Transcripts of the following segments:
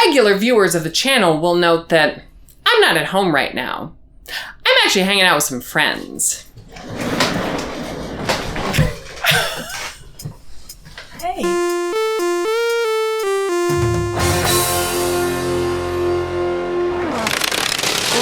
Regular viewers of the channel will note that I'm not at home right now. I'm actually hanging out with some friends. Hey.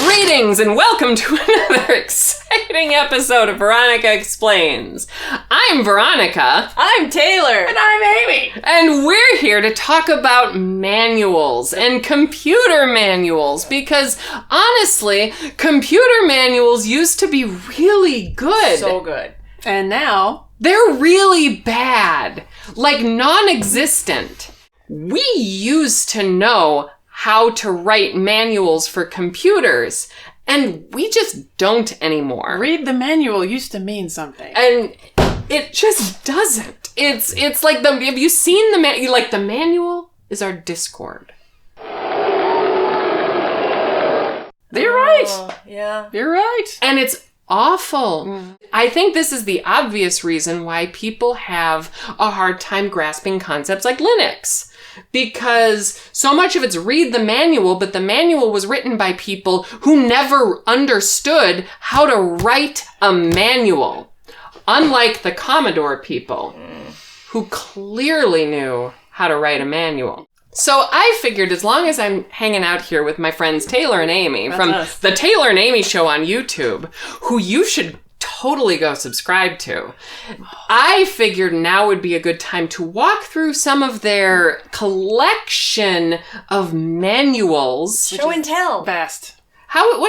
Greetings and welcome to another exciting episode of Veronica Explains. I'm Veronica. I'm Taylor. And I'm Amy. And we're here to talk about manuals and computer manuals because, honestly, computer manuals used to be really good. So good. And now, they're really bad, like non-existent. We used to know how to write manuals for computers, and we just don't anymore. read the manual used to mean something. And it just doesn't. It's like have you seen the the manual is our Discord. You're right. Yeah. You're right. And it's awful. I think this is the obvious reason why people have a hard time grasping concepts like Linux. Because so much of it's read the manual, but the manual was written by people who never understood how to write a manual. Unlike the Commodore people, who clearly knew how to write a manual. So I figured as long as I'm hanging out here with my friends Taylor and Amy from the Taylor and Amy Show on YouTube, who you should totally go subscribe to, I figured now would be a good time to walk through some of their collection of manuals. Show and tell. Vast. How do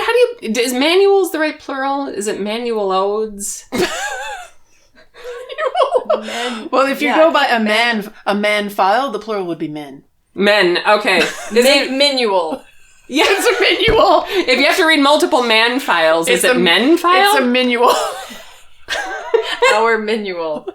you, is manuals the right plural? Is it manualodes? Well, if you go by a man file, the plural would be men. Men, okay. Manual. Yeah, It's a manual. if you have to read multiple man files, is it men file? It's a manual. Our manual.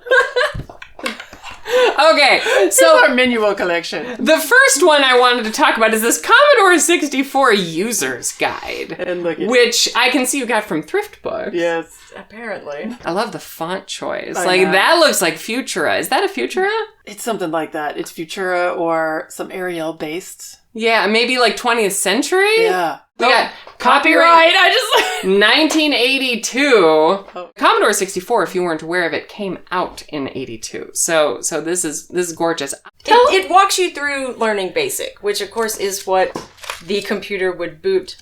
Okay, So so our manual collection. the first one I wanted to talk about is this Commodore 64 User's Guide, And look at which I can see you got from Thrift Books. Yes. Apparently. I love the font choice. I Like, know. that looks like Futura. Is that a Futura? It's something like that. It's Futura or some Arial based. Yeah, maybe like 20th century? Yeah. We got copyright I just 1982. Commodore 64, if you weren't aware of it, came out in 82. So this is gorgeous. It walks you through learning BASIC, which of course is what the computer would boot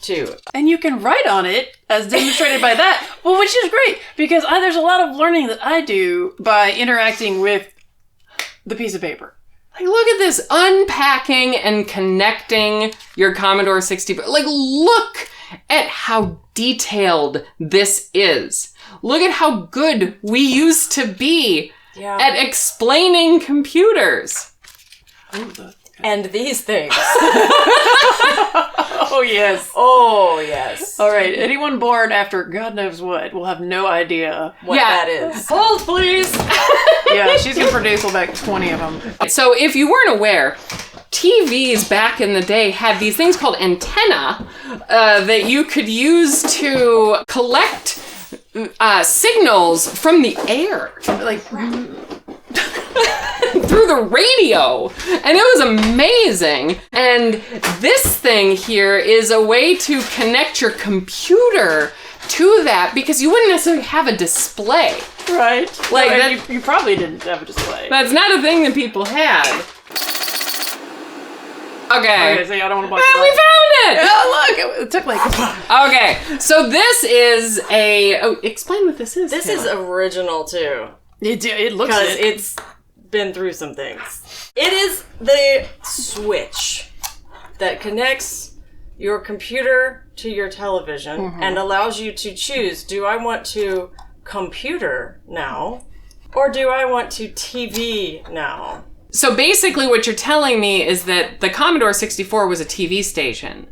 to. And you can write on it, as demonstrated by that. Well, which is great, because there's a lot of learning that I do by interacting with the piece of paper. Like, look at this, unpacking and connecting your Commodore 64. Like, look at how detailed this is. Look at how good we used to be at explaining computers. And these things. Oh, yes. Oh, yes. All right, anyone born after God knows what will have no idea. What that is. Hold, please. Yeah, she's going to produce about 20 of them. So if you weren't aware, TVs back in the day had these things called antenna that you could use to collect signals from the air. Like, through the radio, and it was amazing. And this thing here is a way to connect your computer to that, because you wouldn't necessarily have a display. right. Like No, that- you probably didn't have a display. That's not a thing that people had. Okay. Okay, so I don't want to watch And we found it! Oh, look! It took like... Okay, so this is explain what this is. This Taylor. is original, too. It looks Because it. it's been through some things. It is the switch that connects your computer to your television and allows you to choose, do I want to computer now or do I want to TV now? So basically what you're telling me is that the Commodore 64 was a TV station.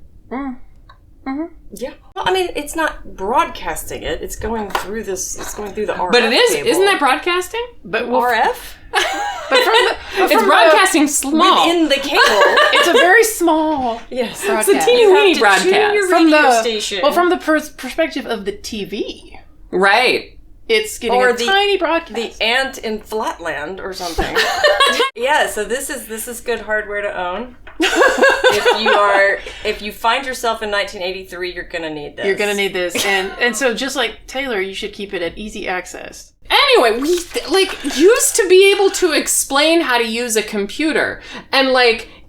Yeah. Well, I mean, it's not broadcasting it. It's going through this. It's going through the RF But it is, cable. isn't that broadcasting? But RF? It's broadcasting small. Within the cable. It's a very small Yes. It's a teeny You have weeny to broadcast. tune your from radio the station. Well, from the perspective of the TV, Right. it's getting Or a the- tiny broadcast. the ant in Flatland or something. Yeah, so this is good hardware to own. If you find yourself in 1983, you're gonna need this. You're gonna need this, and so just like Taylor, you should keep it at easy access. Anyway, we used to be able to explain how to use a computer, and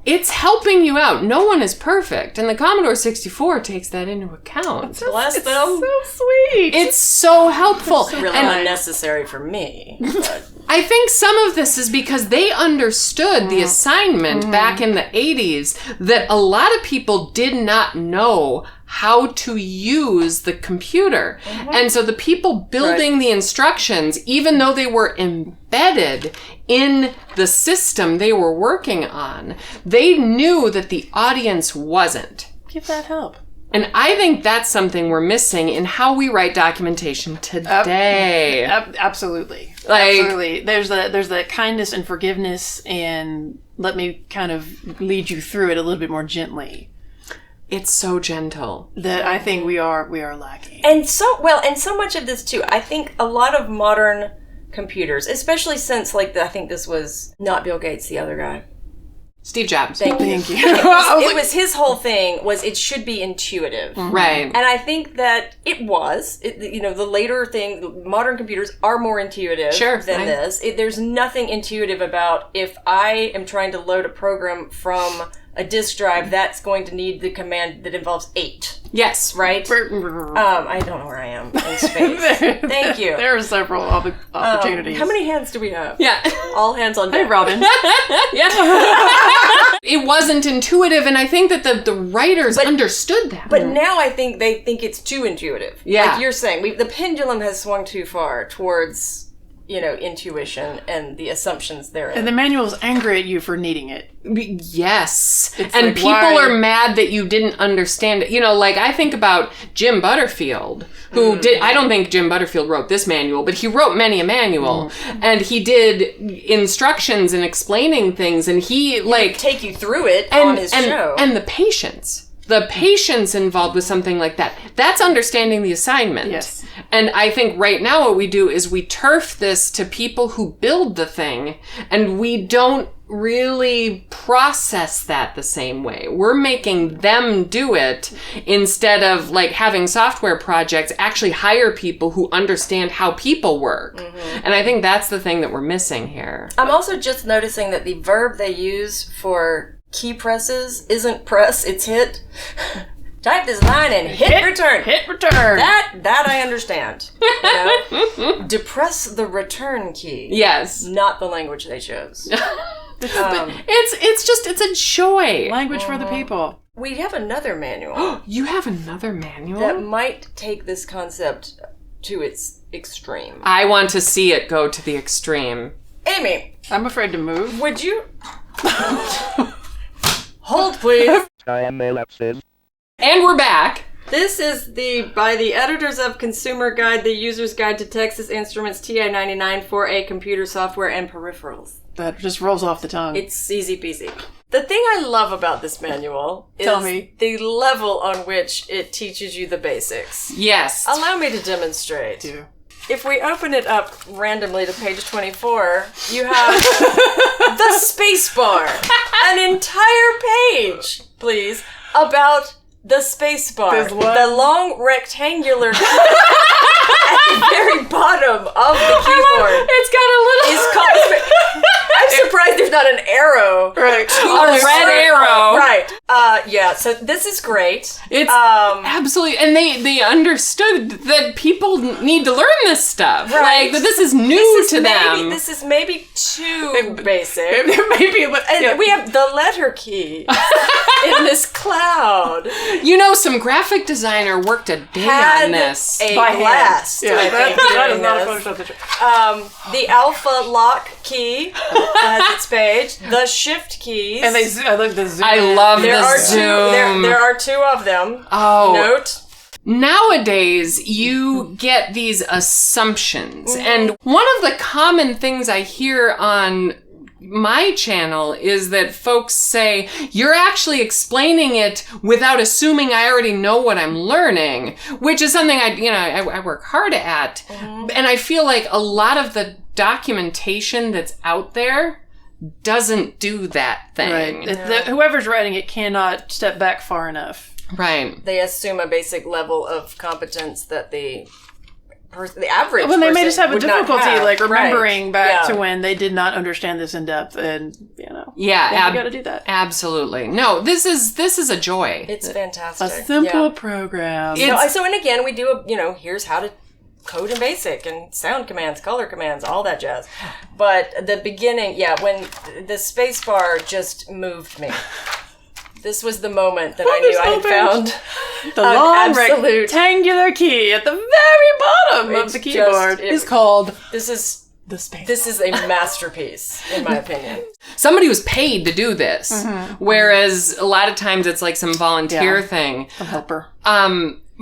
it's helping you out. No one is perfect, and the Commodore 64 takes that into account. Bless them. So sweet. It's so helpful. It's really unnecessary for me. But. I think some of this is because they understood the assignment back in the 80s that a lot of people did not know how to use the computer. And so the people building the instructions, even though they were embedded in the system they were working on, they knew that the audience wasn't. Give that help. And I think that's something we're missing in how we write documentation today. Absolutely. Absolutely. There's that kindness and forgiveness, and let me kind of lead you through it a little bit more gently. It's so gentle. That I think we are lacking. And so much of this too. I think a lot of modern computers, especially since I think this was not Bill Gates, the other guy. Thsteve Jobs. Thank you. It was his whole thing was it should be intuitive. Right. And I think that it was. The later thing, modern computers are more intuitive than this. There's nothing intuitive about if I am trying to load a program from a disk drive, that's going to need the command that involves 8. Yes. Right? I don't know where I am in space. Thank you. There are several opportunities. How many hands do we have? Yeah. All hands on deck. Hey, Robin. Yeah. It wasn't intuitive, and I think that the writers understood that. But now I think they think it's too intuitive. Yeah. Like you're saying, the pendulum has swung too far towards, intuition and the assumptions therein. And the manual's angry at you for needing it. Yes. It's and like, people why? are mad that you didn't understand it. I think about Jim Butterfield, who I don't think Jim Butterfield wrote this manual, but he wrote many a manual. And he did instructions and explaining things, and he take you through it on his show. And the patience. The patience involved with something like that. That's understanding the assignment. Yes. And I think right now what we do is we turf this to people who build the thing, and we don't really process that the same way. We're making them do it instead of having software projects actually hire people who understand how people work. And I think that's the thing that we're missing here. I'm also just noticing that the verb they use for key presses isn't press, it's hit. Type this line and hit return. Hit return. That I understand. Depress the return key. Yes. Not the language they chose. It's a joy. Language for the people. We have another manual. You have another manual? That might take this concept to its extreme. I want to see it go to the extreme. Amy. I'm afraid to move. Would you... Hold, please. And we're back. This is by the editors of Consumer Guide, the User's Guide to Texas Instruments TI-99 for a Computer Software and Peripherals. That just rolls off the tongue. It's easy peasy. The thing I love about this manual is the level on which it teaches you the basics. Yes. Allow me to demonstrate. Do. If we open it up randomly to page 24, you have the space bar. An entire page, please, about the space bar. The long rectangular key at the very bottom of the keyboard. It's got a little... Is called... I'm surprised there's not an arrow. Right. A red arrow. Right. Yeah, so this is great. It's absolutely... And they understood that people need to learn this stuff. Right. That this is new to them. This is maybe too basic. Maybe, and we have the letter key in this cloud. Some graphic designer worked a day on this. A by blast. Yeah, that is not a Photoshop picture. The alpha lock key has its page. The shift keys. And I like the zoom. I love there the are zoom. There are 2 of them. Oh. Note. Nowadays, you get these assumptions. And one of the common things I hear on my channel is that folks say, you're actually explaining it without assuming I already know what I'm learning, which is something I work hard at. And I feel like a lot of the documentation that's out there doesn't do that thing. Right. Whoever's writing it cannot step back far enough. Right. They assume a basic level of competence that the average when they may just have a would not difficulty have. like remembering back Yeah. to when they did not understand this in depth, and Yeah, you got to do that. Absolutely. No, this is a joy. It's fantastic. A simple program. So and again, we do here's how to code in BASIC and sound commands, color commands, all that jazz. But the beginning, when the space bar just moved me. This was the moment that I knew I had found the long absolute rectangular key at the very bottom of the keyboard is called This is the space. This is a masterpiece, in my opinion. Somebody was paid to do this, whereas a lot of times it's like some volunteer thing. A helper.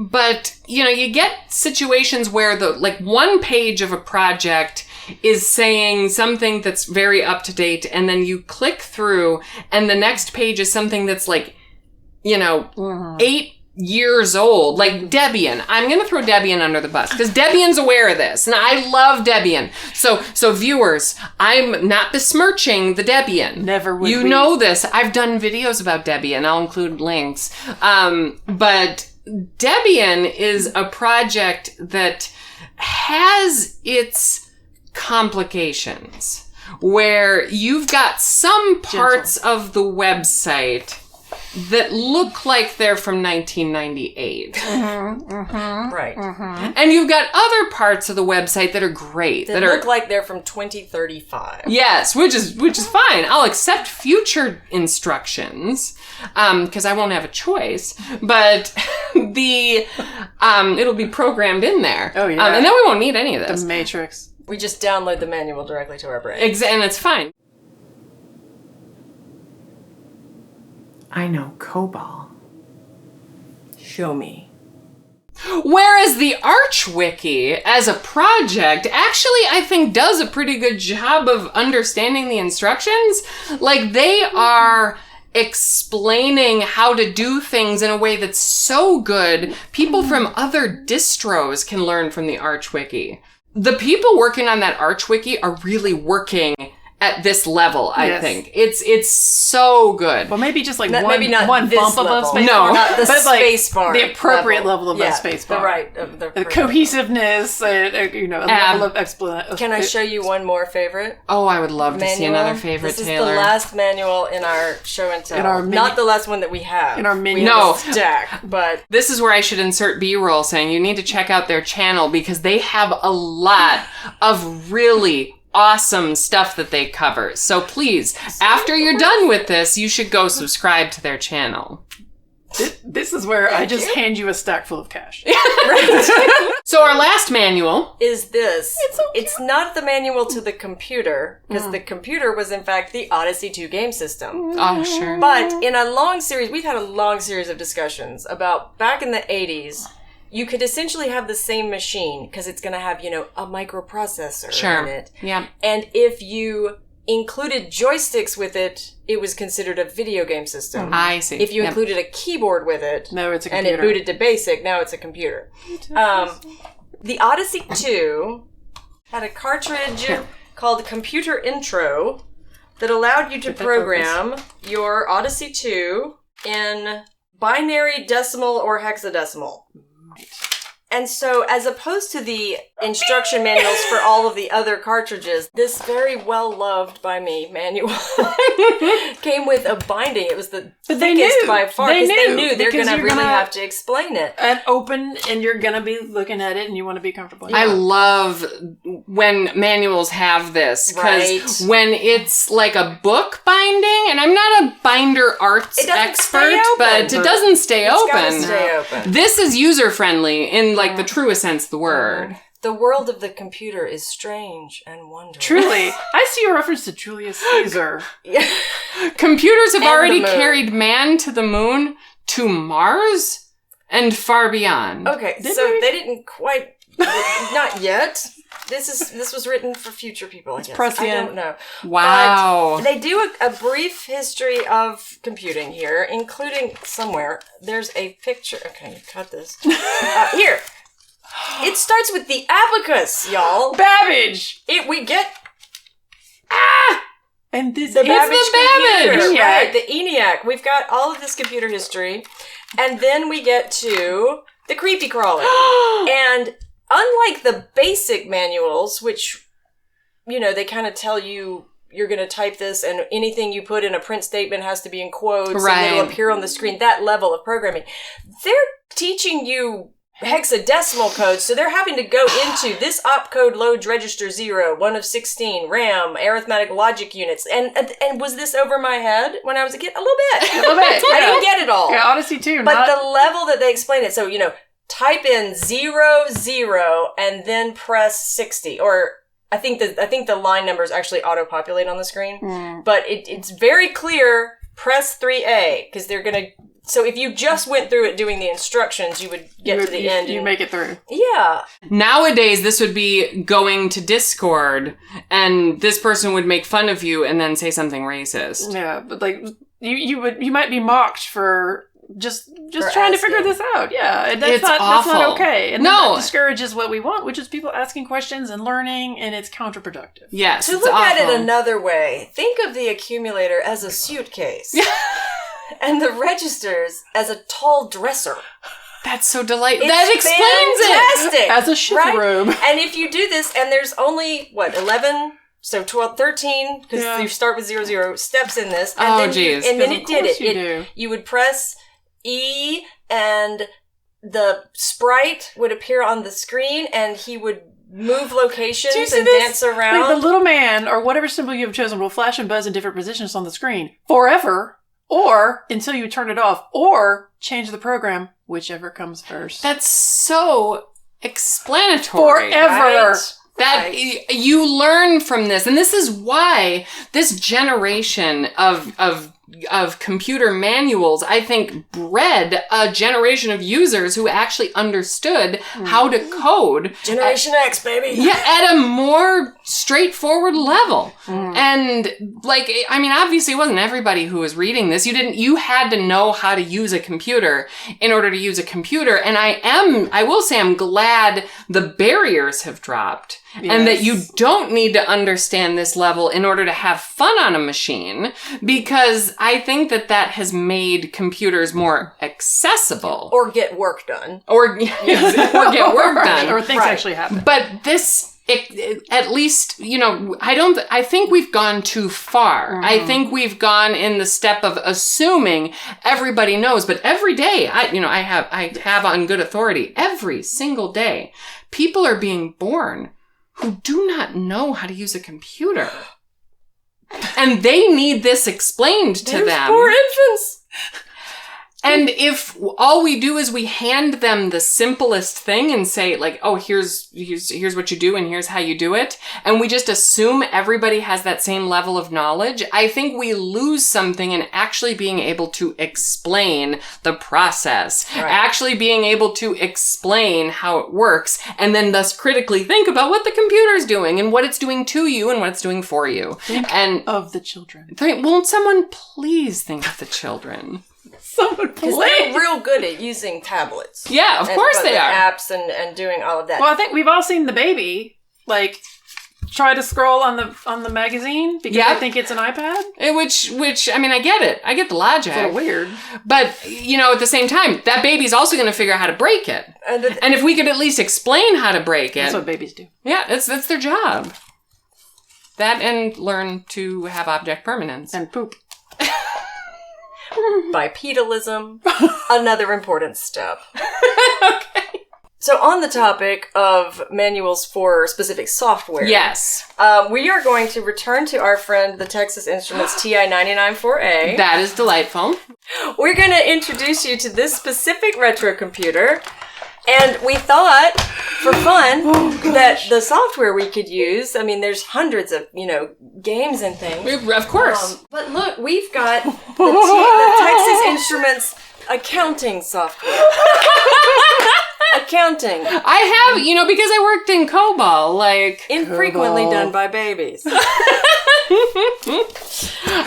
But, you get situations where one page of a project is saying something that's very up to date, and then you click through, and the next page is something that's 8 years old, like Debian. I'm going to throw Debian under the bus because Debian's aware of this, and I love Debian. So viewers, I'm not besmirching the Debian. Never would. You know this. I've done videos about Debian. I'll include links. But Debian is a project that has its complications, where you've got some parts of the website that look like they're from 1998. Right. And you've got other parts of the website that are great. That look like they're from 2035. Yes, which is fine. I'll accept future instructions, because I won't have a choice. But it'll be programmed in there. Oh, yeah. And then we won't need any of this. The Matrix. We just download the manual directly to our brain. And it's fine. I know COBOL. Show me. Whereas the ArchWiki, as a project, actually, I think, does a pretty good job of understanding the instructions. They are explaining how to do things in a way that's so good, people from other distros can learn from the ArchWiki. The people working on that ArchWiki are really working at this level, I think. It's so good. Well, maybe just one not this bump above level. space No. bar. Not the but space bar. The appropriate level of that space bar. The cohesiveness, a level of explanation. Can I show you one more favorite? Oh, I would love to see another favorite, This is Taylor. the last manual in our show and tell. Not the last one that we have. In our menu. We have a stack, but This is where I should insert B-roll saying you need to check out their channel because they have a lot of really awesome stuff that they cover. So please, after you're done with this, you should go subscribe to their channel. This is where I just hand you a stack full of cash. So our last manual is this. It's so cute. It's not the manual to the computer, because the computer was in fact the Odyssey 2 game system. Oh, sure. But in a long series, we've had a long series of discussions about back in the 80s, you could essentially have the same machine because it's going to have, a microprocessor in it. Yeah. And if you included joysticks with it, it was considered a video game system. I see. If you included a keyboard with it, No, it's a and computer. it booted to BASIC, now it's a computer. The Odyssey 2 had a cartridge called Computer Intro that allowed you to program your Odyssey 2 in binary, decimal, or hexadecimal. And so, as opposed to the instruction manuals for all of the other cartridges, this very well-loved by me manual came with a binding. It was the thickest by far, because they knew they're going to really have to explain it. And open, and you're going to be looking at it, and you want to be comfortable. I love when manuals have this, because when it's like a book binding, and I'm not a binder arts expert, but it doesn't stay open. Gotta stay open. This is user-friendly in the truest sense of the word. The world of the computer is strange and wondrous. Truly. I see a reference to Julius Caesar. Computers have And already the moon. carried man to the moon, to Mars, and far beyond. Okay, they didn't quite... not yet. This was written for future people, I guess. prescient. I don't know. Wow. But they do a brief history of computing here, including somewhere. There's a picture. Okay, cut this. Here. It starts with the abacus, y'all. Babbage! We get... And this The is Babbage computer, ENIAC. right? The ENIAC. We've got all of this computer history, and then we get to the creepy crawler. And unlike the basic manuals, which they kind of tell you you're going to type this, and anything you put in a print statement has to be in quotes, Right. and it'll appear on the screen. That level of programming, they're teaching you hexadecimal codes, so they're having to go into this opcode loads register 0, 1 of 16, RAM, arithmetic logic units. And was this over my head when I was a kid? A little bit. A little bit. I didn't get it all. Yeah, Odyssey too. But the level that they explain it, so, type in 0, 0, and then press 60. Or I think the line numbers actually auto-populate on the screen. But it's very clear, press 3A, because they're going to... So if you just went through it doing the instructions, you would get to the end. You make it through. Yeah. Nowadays, this would be going to Discord, and this person would make fun of you and then say something racist. Yeah, but like you might be mocked for just trying to figure this out. Yeah, and It's that's awful. not okay. And No. that discourages what we want, which is people asking questions and learning, and it's counterproductive. Yes, To it's look at awful. it another way, think of the accumulator as a suitcase. And the registers as a tall dresser. That's so delightful. It's That explains fantastic, As a chifforobe. right? And if you do this, and there's only, 11... So 12, 13, because you start with 0, 0 steps in this. And Oh, then geez. And then Of it did course it. you do. You would press E, and the sprite would appear on the screen, and he would move locations Do you see and this? dance around. Like the little man, or whatever symbol you have chosen, will flash and buzz in different positions on the screen forever, or until you turn it off, or change the program, whichever comes first. That's so explanatory. Forever. Right? That you learn from this, and this is why this generation of computer manuals, I think, bred a generation of users who actually understood how to code. Generation X, baby. Yeah, at a more straightforward level. And obviously it wasn't everybody who was reading this. You had to know how to use a computer in order to use a computer. And I will say I'm glad the barriers have dropped. Yes. And that you don't need to understand this level in order to have fun on a machine, because I think that has made computers more accessible. Or get work done. Or get work done. Or things actually happen. But this, at least, I think we've gone too far. I think we've gone in the step of assuming everybody knows. But every day, I have on good authority, every single day, people are being born who do not know how to use a computer. And they need this explained to them. Poor infants. And if all we do is we hand them the simplest thing and say, like, oh, here's what you do and here's how you do it, and we just assume everybody has that same level of knowledge, I think we lose something in actually being able to explain the process, actually being able to explain how it works, and then thus critically think about what the computer's doing and what it's doing to you and what it's doing for you. Think of the children. Won't someone please think of the children? Someone Because they're real good at using tablets. Yeah, of course they are. Apps and doing all of that. Well, I think we've all seen the baby, try to scroll on the magazine because I think it's an iPad. Which I get it. I get the logic. It's a little weird. But, at the same time, that baby's also going to figure out how to break it. And if we could at least explain how to break it. That's what babies do. Yeah, that's their job. That and learn to have object permanence. And poop. Bipedalism, another important step. Okay. So on the topic of manuals for specific software. Yes. We are going to return to our friend, the Texas Instruments TI-994A. That is delightful. We're going to introduce you to this specific retro computer. And we thought, for fun, that the software we could use, there's hundreds of, games and things. Of course. But look, we've got the Texas Instruments accounting software. Accounting. I have, because I worked in COBOL, infrequently done by babies.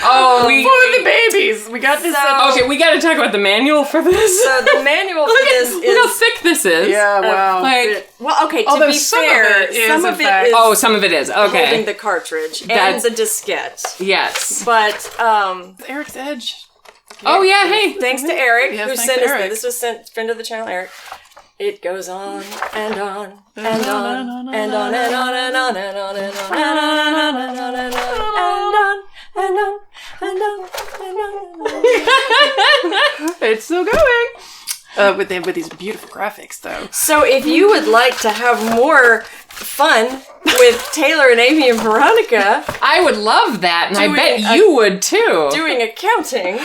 Oh, For the babies! We got this. Okay, we gotta talk about the manual for this. So the manual for this is... Look how thick this is. Yeah, wow. Well, okay, to be fair, some of it is Oh, some of it is. Okay. holding the cartridge and That's- the diskette. Yes. But, Eric's Edge. Oh, yeah, hey. thanks to Eric, Yes, who thanks sent to us Eric. this was sent friend of the channel, Eric. It goes on and on and on and on and on and on and on and on and on and on and on and on and on and on and on. It's still going. With these beautiful graphics, though. So if you would like to have more fun with Taylor and Amy and Veronica I would love that, and I Doing bet a- you would too. doing accounting,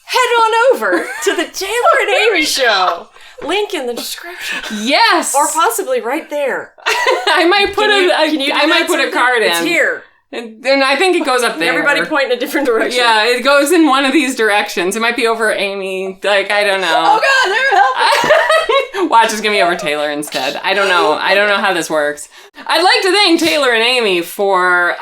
head on over to the Taylor and Amy show. Link in the description. Yes. Or possibly right there. I might put I might put a card in. It's here. And I think it goes up there. Everybody point in a different direction. Yeah, it goes in one of these directions. It might be over Amy. Like, I don't know. Oh God, they're helping. Watch, it's gonna be over Taylor instead. I don't know. I don't know how this works. I'd like to thank Taylor and Amy for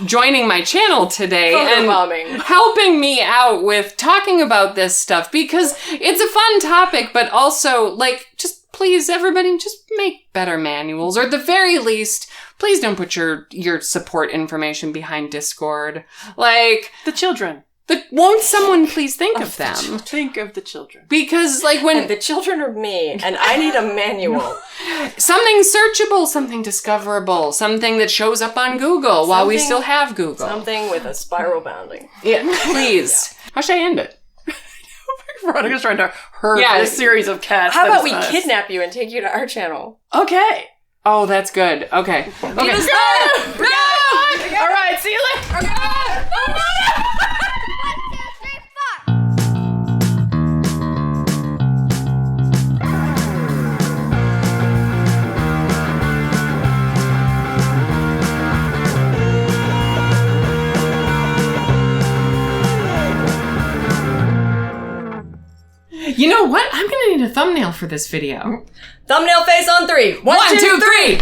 joining my channel today and Photobombing. helping me out with talking about this stuff because it's a fun topic, but also, like, just please, everybody, just make better manuals, or at the very least, please don't put your support information behind Discord. Like, The children. won't someone please think of them? Think of the children. Because, like, when And the children are me, and I need a manual. something searchable, something discoverable, something that shows up on Google while we Something- still have Google. Something with a spiral bounding. Yeah, please. How should I end it? Veronica's trying to herd Yeah. this series of cats. How that about is we us. kidnap you and take you to our channel? Okay. Oh, that's good. Okay. Okay. No! All right, see you later. You know what? I'm gonna need a thumbnail for this video. Thumbnail face on 3. 1, 2, 3!